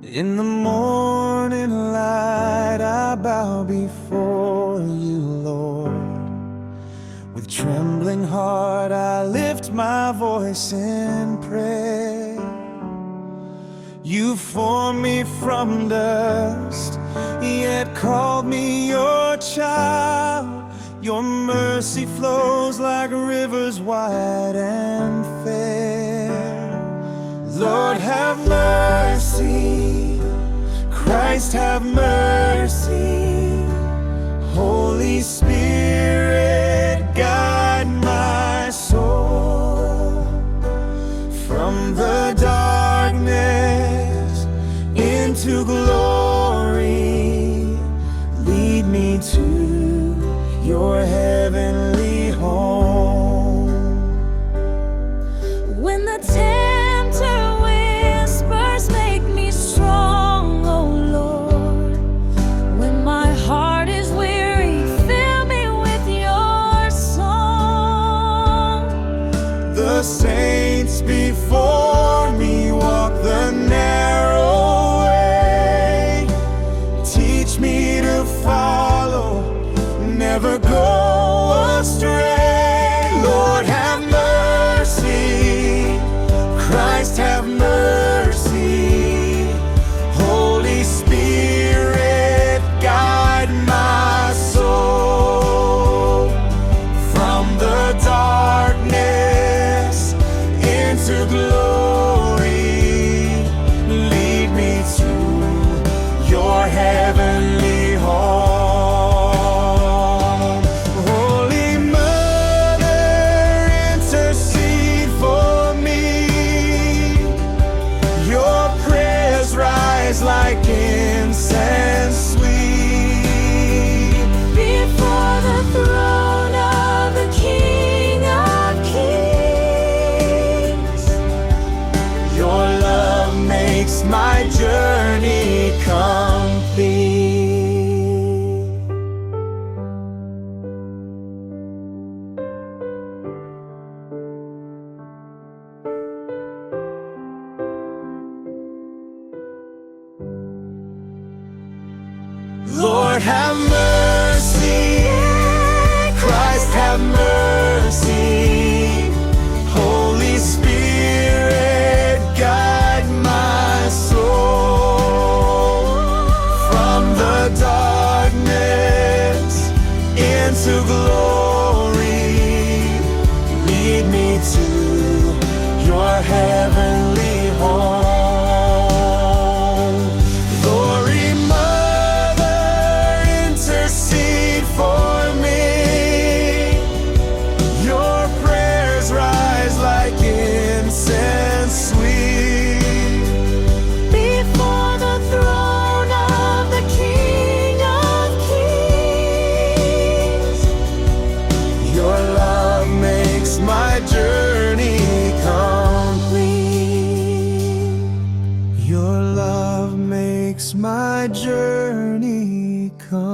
In the morning light I bow before you, Lord. With trembling heart I lift my voice in prayer. You formed me from dust, yet called me your child. Your mercy flows like rivers wide and fair. Lord, have mercy. Christ, have mercy. Holy Spirit, guide my soul. From the darkness into glory, lead me to your heavenly home. When the tempter whispers, make me strong, oh Lord. When my heart is weary, fill me with your song. The saints before me walk the narrow way. Teach me to follow, never go astray. Lord, have mercy. Christ, have mercy. Holy Spirit, guide my soul. From the darkness into glory, lead me to your heavenly home. Holy Mother, intercede for me. Your prayers rise like incense sweet Before the throne of the King of Kings. Your love makes my journey complete. Lord, have mercy. Christ, have mercy. Holy Spirit, guide my soul. From the darkness into glory, lead me to your heavenly home. Glory Mother, intercede for me. Your prayers rise like incense sweet Before the throne of the King of Kings. Your love makes my journey complete. Your love makes my journey complete.